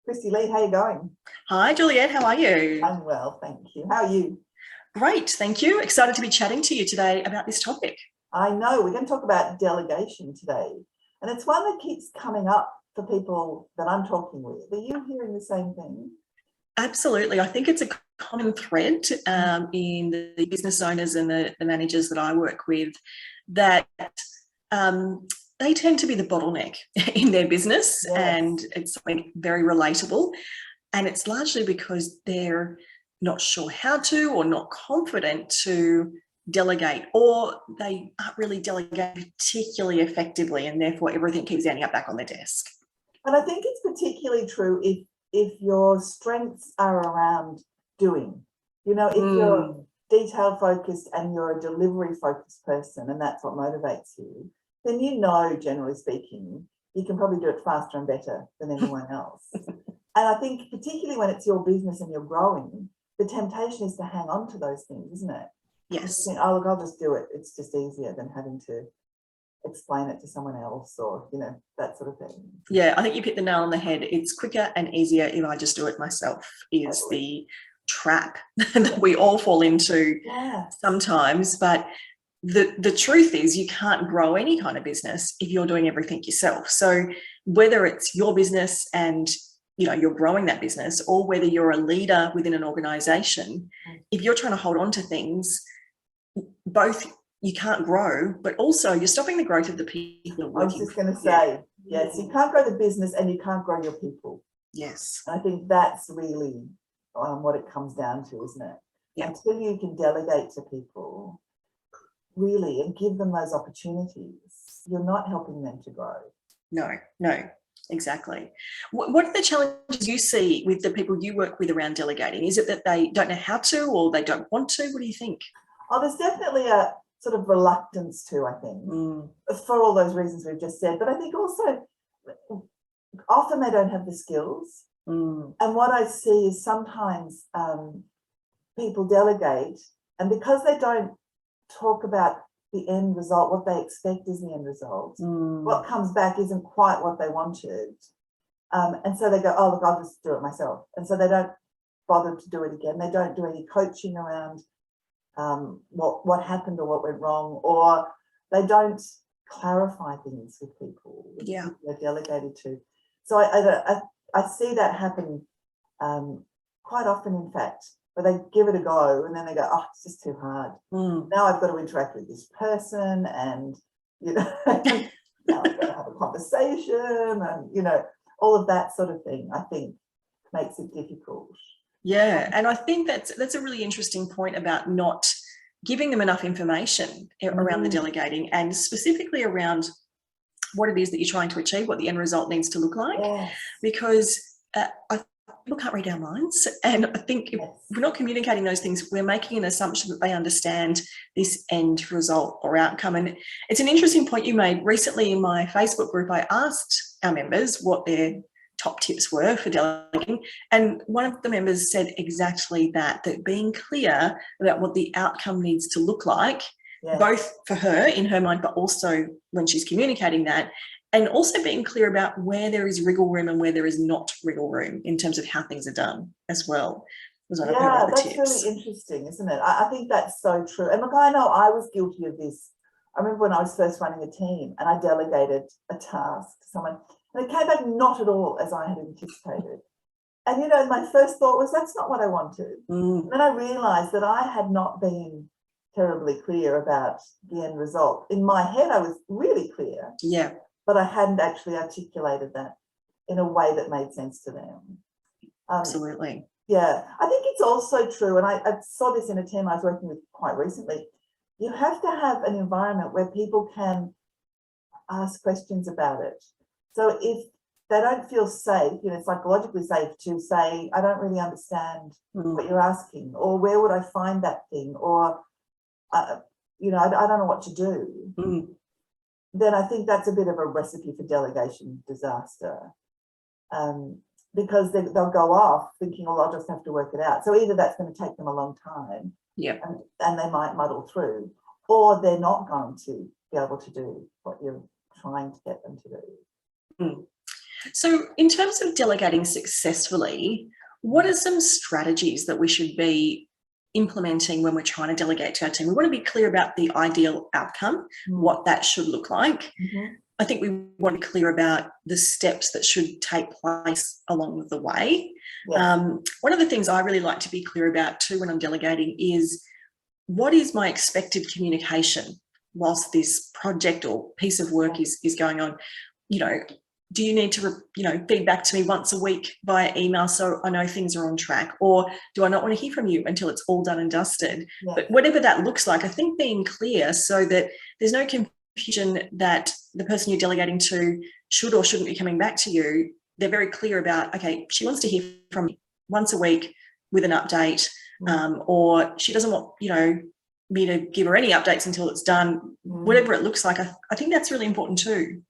Christy Lee, how are you going? Hi, Juliet. How are you? I'm well, thank you. How are you? Great. Thank you. Excited to be chatting to you today about this topic. I know we're going to talk about delegation today, and it's one that keeps coming up for people that I'm talking with. Are you hearing the same thing? Absolutely. I think it's a common thread in the business owners and the managers that I work with that they tend to be the bottleneck in their business, Yes. and it's something very relatable. And it's largely because they're not sure how to or not confident to delegate, or they aren't really delegating particularly effectively, and therefore everything keeps ending up back on their desk. And I think it's particularly true if your strengths are around doing. If you're detail focused and you're a delivery focused person and that's what motivates you, then generally speaking, you can probably do it faster and better than anyone else. And I think particularly when it's your business and you're growing, the temptation is to hang on to those things, isn't it? Yes. Think, oh, look, I'll just do it. It's just easier than having to explain it to someone else or, that sort of thing. Yeah, I think you hit the nail on the head. It's quicker and easier if I just do it myself is the trap that we all fall into sometimes. But the truth is you can't grow any kind of business if you're doing everything yourself. So whether it's your business and you're growing that business, or whether you're a leader within an organization, if you're trying to hold on to things, both you can't grow, but also you're stopping the growth of the people. I was just going to say, yes, you can't grow the business and you can't grow your people. Yes. I think that's really what it comes down to, isn't it? Yeah. Until you can delegate to people, really, and give them those opportunities, you're not helping them to grow. No, exactly. What are the challenges you see with the people you work with around delegating? Is it that they don't know how to, or they don't want to? What do you think? Oh, there's definitely a sort of reluctance to, I think, for all those reasons we've just said. But I think also often they don't have the skills. And what I see is sometimes people delegate, and because they don't talk about the end result, what they expect is the end result, what comes back isn't quite what they wanted. And so they go, oh, look, I'll just do it myself. And so they don't bother to do it again. They don't do any coaching around what happened or what went wrong, or they don't clarify things with people they're delegated to. So I see that happen quite often, in fact, where they give it a go and then they go, oh, it's just too hard. Now I've got to interact with this person, and now I've got to have a conversation, and all of that sort of thing, I think, makes it difficult. Yeah, and I think that's a really interesting point about not giving them enough information around the delegating, and specifically around what it is that you're trying to achieve, what the end result needs to look like. Because people can't read our minds, and I think if we're not communicating those things, we're making an assumption that they understand this end result or outcome. And it's an interesting point you made. Recently in my Facebook group, I asked our members what their top tips were for delegating, and one of the members said exactly that being clear about what the outcome needs to look like, both for her in her mind, but also when she's communicating that, and also being clear about where there is wriggle room and where there is not wriggle room in terms of how things are done as well. Was one of her other tips. That's really interesting, isn't it? I think that's so true. And look, I know I was guilty of this. I remember when I was first running a team and I delegated a task to someone, and it came back not at all as I had anticipated. And, my first thought was, that's not what I wanted. And then I realised that I had not been terribly clear about the end result. In my head, I was really clear. Yeah. But I hadn't actually articulated that in a way that made sense to them. Absolutely. Yeah. I think it's also true, and I saw this in a team I was working with quite recently, you have to have an environment where people can ask questions about it. So if they don't feel safe, psychologically safe to say, I don't really understand what you're asking, or where would I find that thing, or, I don't know what to do, then I think that's a bit of a recipe for delegation disaster, because they'll go off thinking, well, I'll just have to work it out. So either that's going to take them a long time, and they might muddle through, or they're not going to be able to do what you're trying to get them to do. So in terms of delegating successfully, what are some strategies that we should be implementing when we're trying to delegate to our team? We want to be clear about the ideal outcome, what that should look like. I think we want to be clear about the steps that should take place along the way. One of the things I really like to be clear about too when I'm delegating is, what is my expected communication whilst this project or piece of work is going on? You know, do you need to, feed back to me once a week via email so I know things are on track? Or do I not want to hear from you until it's all done and dusted? But whatever that looks like, I think being clear so that there's no confusion that the person you're delegating to should or shouldn't be coming back to you. They're very clear about, okay, she wants to hear from me once a week with an update, or she doesn't want, me to give her any updates until it's done, whatever it looks like. I think that's really important too.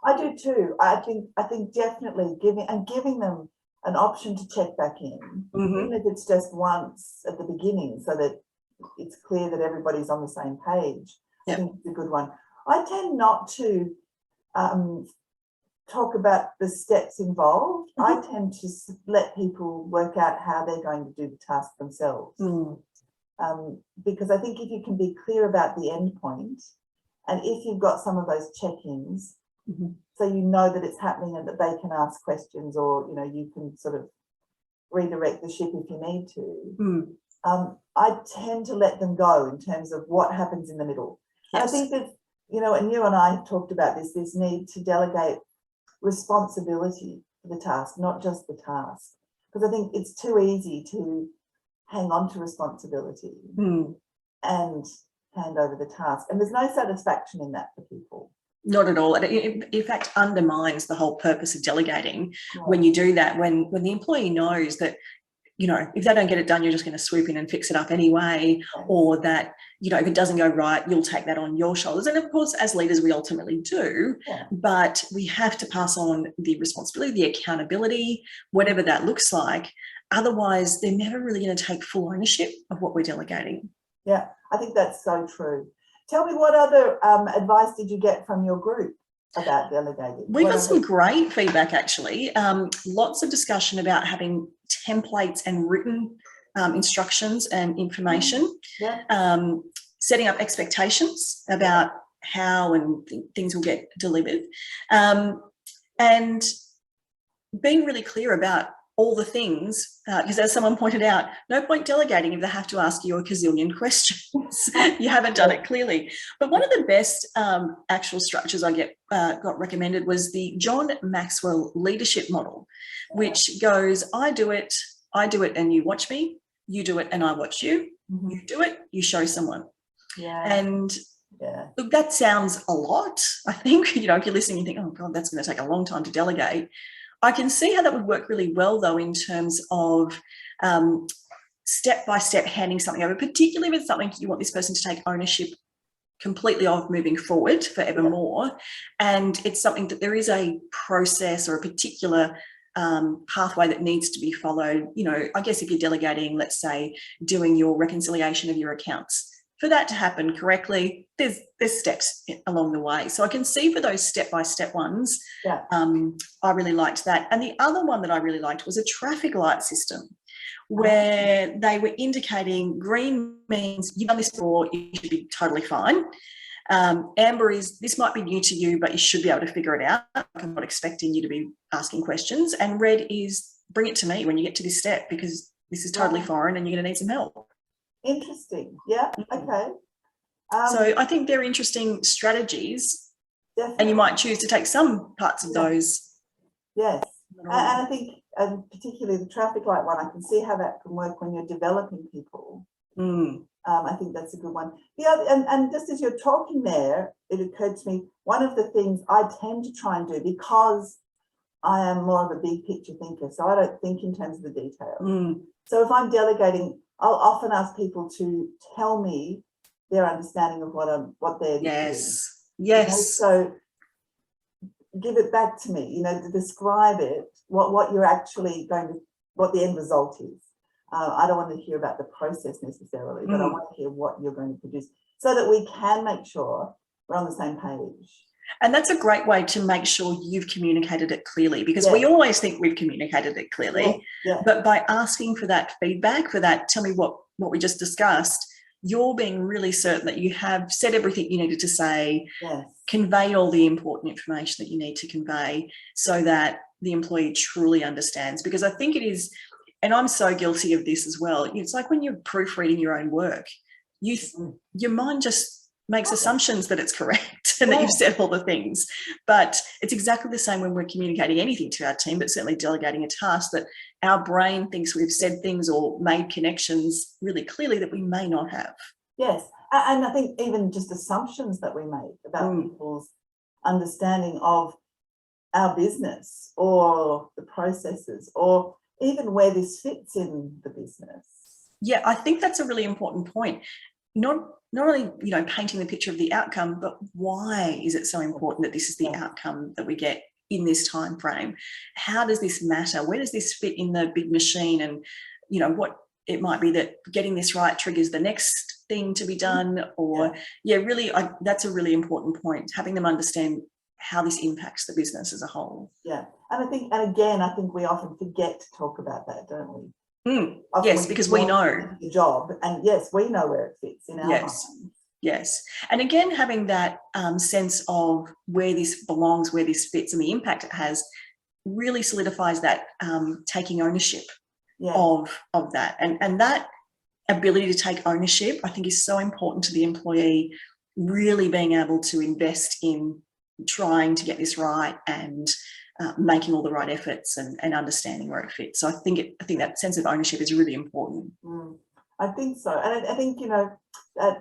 I do too. I think definitely giving them an option to check back in, even if it's just once at the beginning, so that it's clear that everybody's on the same page. I think it's a good one. I tend not to talk about the steps involved. I tend to let people work out how they're going to do the task themselves. Because I think if you can be clear about the end point, and if you've got some of those check-ins, so you know that it's happening and that they can ask questions, or you can sort of redirect the ship if you need to. I tend to let them go in terms of what happens in the middle. And I think that and you and I have talked about this need to delegate responsibility for the task, not just the task, because I think it's too easy to hang on to responsibility and hand over the task, and there's no satisfaction in that for people. Not at all. It in fact undermines the whole purpose of delegating when you do that, when the employee knows that, if they don't get it done, you're just going to swoop in and fix it up anyway, or that, if it doesn't go right, you'll take that on your shoulders. And of course, as leaders, we ultimately do, but we have to pass on the responsibility, the accountability, whatever that looks like. Otherwise, they're never really going to take full ownership of what we're delegating. Yeah, I think that's so true. Tell me, what other advice did you get from your group about delegating? We got some great feedback, actually. Lots of discussion about having templates and written instructions and information, setting up expectations about how and things will get delivered, and being really clear about all the things, because as someone pointed out, no point delegating if they have to ask you a gazillion questions. You haven't done it clearly. But one of the best actual structures I got recommended was the John Maxwell leadership model, which goes, I do it and you watch me, you do it and I watch you, you do it, you show someone. And look, that sounds a lot. I think, if you're listening, you think, oh God, that's going to take a long time to delegate. I can see how that would work really well, though, in terms of step-by-step handing something over, particularly if it's something you want this person to take ownership completely of moving forward forevermore. And it's something that there is a process or a particular pathway that needs to be followed. I guess if you're delegating, let's say, doing your reconciliation of your accounts, for that to happen correctly, there's steps along the way. So I can see for those step-by-step ones, I really liked that. And the other one that I really liked was a traffic light system, where they were indicating green means you've done this before, you should be totally fine. Amber is, this might be new to you, but you should be able to figure it out. I'm not expecting you to be asking questions. And red is, bring it to me when you get to this step, because this is totally foreign and you're going to need some help. Interesting. Yeah. Okay. So I think they're interesting strategies, definitely. And you might choose to take some parts of those. Yes. And I think, and particularly the traffic light one, I can see how that can work when you're developing people. I think that's a good one. The other, and just as you're talking there, it occurred to me, one of the things I tend to try and do, because I am more of a big picture thinker, so I don't think in terms of the details. So if I'm delegating, I'll often ask people to tell me their understanding of what they're doing. Yes. So give it back to me, to describe it, what you're actually going to, what the end result is. I don't want to hear about the process necessarily, but I want to hear what you're going to produce, so that we can make sure we're on the same page. And that's a great way to make sure you've communicated it clearly, because we always think we've communicated it clearly. But by asking for that feedback, for that, tell me what we just discussed, you're being really certain that you have said everything you needed to say, convey all the important information that you need to convey, so that the employee truly understands. Because I think it is, and I'm so guilty of this as well, it's like when you're proofreading your own work, your mind just makes assumptions that it's correct and that you've said all the things. But it's exactly the same when we're communicating anything to our team, but certainly delegating a task, that our brain thinks we've said things or made connections really clearly that we may not have. Yes, and I think even just assumptions that we make about people's understanding of our business or the processes, or even where this fits in the business. Yeah, I think that's a really important point. Not only, painting the picture of the outcome, but why is it so important that this is the outcome that we get in this time frame? How does this matter? Where does this fit in the big machine? And what it might be that getting this right triggers the next thing to be done, or really, that's a really important point, having them understand how this impacts the business as a whole. Yeah, and I think we often forget to talk about that, don't we? Yes, because we know the job, and yes, we know where it fits in our minds. Yes, and again, having that sense of where this belongs, where this fits, and the impact it has, really solidifies that taking ownership of that, and that ability to take ownership, I think, is so important to the employee, really being able to invest in trying to get this right and making all the right efforts and understanding where it fits. So I think that sense of ownership is really important. I think so, and I think that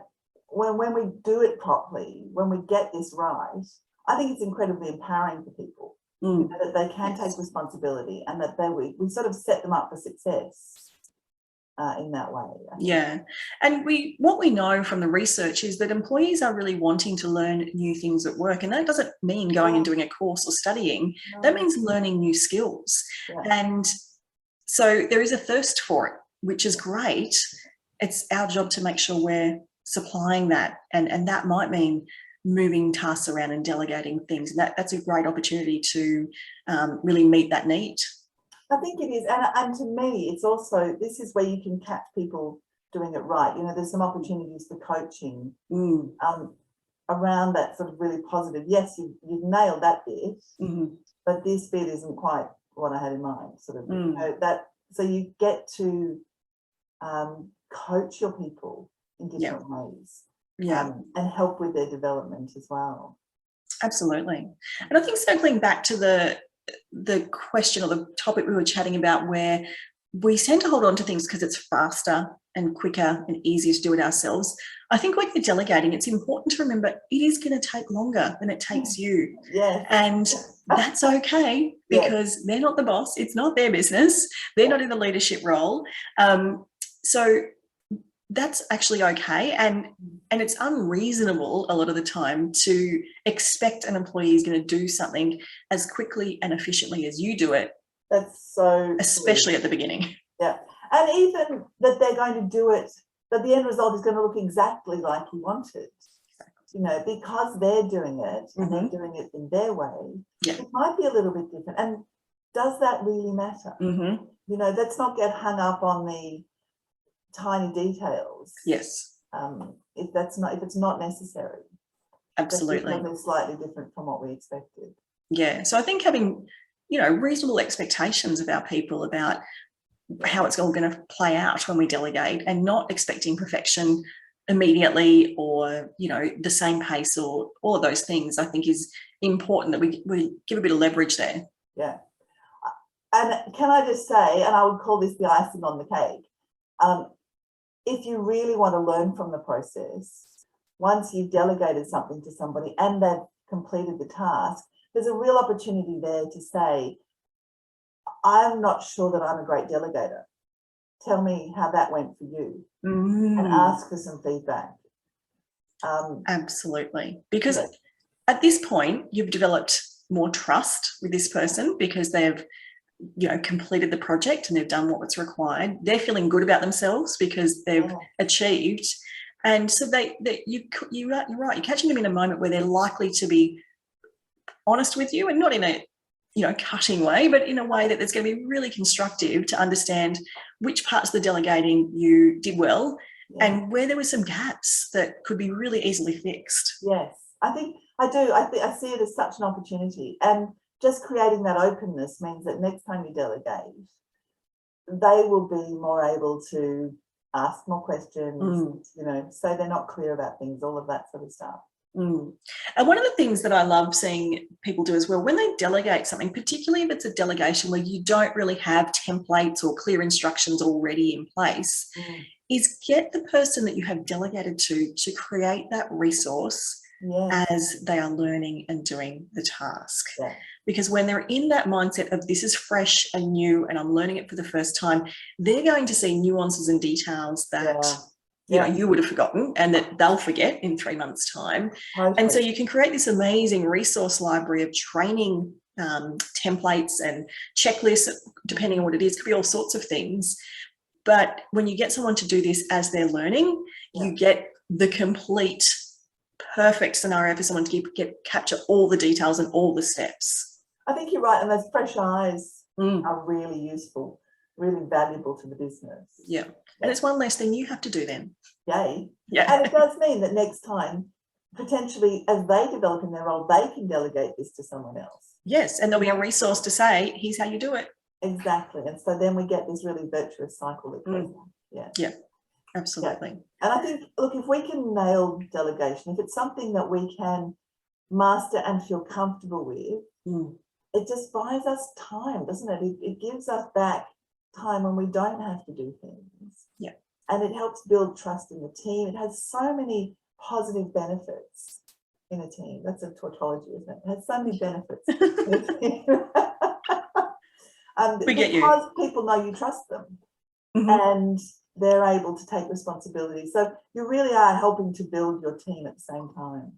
when we do it properly, when we get this right, I think it's incredibly empowering for people, that they can take responsibility, and that we sort of set them up for success in that way. Yeah, and what we know from the research is that employees are really wanting to learn new things at work, and that doesn't mean going and doing a course or studying. That means learning new skills, and so there is a thirst for it, which is great. It's our job to make sure we're supplying that, and that might mean moving tasks around and delegating things, and that's a great opportunity to really meet that need. I think it is, and to me, it's also, this is where you can catch people doing it right. There's some opportunities for coaching around that sort of really positive. Yes, you've nailed that bit, but this bit isn't quite what I had in mind. Sort of, that. So you get to coach your people in different ways, and help with their development as well. Absolutely, and I think circling back to the question or the topic we were chatting about, where we tend to hold on to things because it's faster and quicker and easier to do it ourselves. I think when you're delegating, it's important to remember it is going to take longer than it takes you. And that's okay, because they're not the boss. It's not their business. They're not in the leadership role. So that's actually okay. And it's unreasonable a lot of the time to expect an employee is going to do something as quickly and efficiently as you do it. That's so especially at the beginning. Yeah. And even that they're going to do it, that the end result is going to look exactly like you wanted. Because they're doing it and they're doing it in their way, it might be a little bit different. And does that really matter? Let's not get hung up on the tiny details. Yes. If it's not necessary. Absolutely. It's slightly different from what we expected. Yeah. So I think having, reasonable expectations of our people about how it's all going to play out when we delegate, and not expecting perfection immediately, or, the same pace, or all of those things, I think is important, that we give a bit of leverage there. Yeah. And can I just say, and I would call this the icing on the cake, if you really want to learn from the process, once you've delegated something to somebody and they've completed the task, there's a real opportunity there to say, I'm not sure that I'm a great delegator. Tell me how that went for you, and ask for some feedback. Absolutely. Because at this point, you've developed more trust with this person, because they've completed the project and they've done what was required. They're feeling good about themselves because they've achieved. And so you're right, you're catching them in a moment where they're likely to be honest with you, and not in a cutting way, but in a way that it's going to be really constructive to understand which parts of the delegating you did well and where there were some gaps that could be really easily fixed. Yes, I think I do. I see it as such an opportunity, and just creating that openness means that next time you delegate, they will be more able to ask more questions, say they're not clear about things, all of that sort of stuff. And one of the things that I love seeing people do as well, when they delegate something, particularly if it's a delegation where you don't really have templates or clear instructions already in place, is get the person that you have delegated to create that resource as they are learning and doing the task. Yeah. Because when they're in that mindset of this is fresh and new and I'm learning it for the first time, they're going to see nuances and details that you would have forgotten and that they'll forget in 3 months' time. Totally. And so you can create this amazing resource library of training templates and checklists, depending on what it is. It could be all sorts of things. But when you get someone to do this as they're learning, you get the complete perfect scenario for someone to capture all the details and all the steps. I think you're right, and those fresh eyes are really useful, really valuable to the business. Yeah. And it's one less thing you have to do then. Yay. Yeah. And it does mean that next time, potentially, as they develop in their role, they can delegate this to someone else. Yes, and there'll be a resource to say, here's how you do it. Exactly. And so then we get this really virtuous cycle that goes on. Yeah, absolutely. Yeah. And I think, look, if we can nail delegation, if it's something that we can master and feel comfortable with, it just buys us time, doesn't it? It gives us back time when we don't have to do things. Yeah. And it helps build trust in the team. It has so many positive benefits in a team. That's a tautology, isn't it? It has so many benefits in a team. Because people know you trust them and they're able to take responsibility. So you really are helping to build your team at the same time.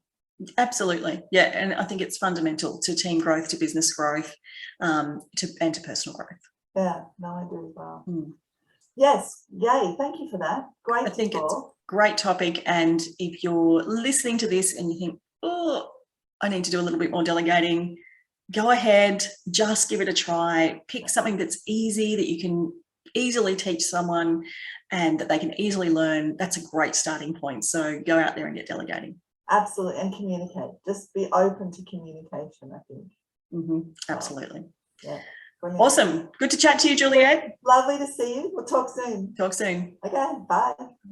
Absolutely. Yeah. And I think it's fundamental to team growth, to business growth, and to personal growth. Yeah, no, I do as well. Yes, yay. Thank you for that. Great. I think it's a great topic. And if you're listening to this and you think, oh, I need to do a little bit more delegating, go ahead, just give it a try. Pick something that's easy, that you can easily teach someone and that they can easily learn. That's a great starting point. So go out there and get delegating. Absolutely. And communicate. Just be open to communication, I think. Absolutely. Yeah. Brilliant. Awesome. Good to chat to you, Juliette. Lovely to see you. We'll talk soon. Talk soon. Okay. Bye.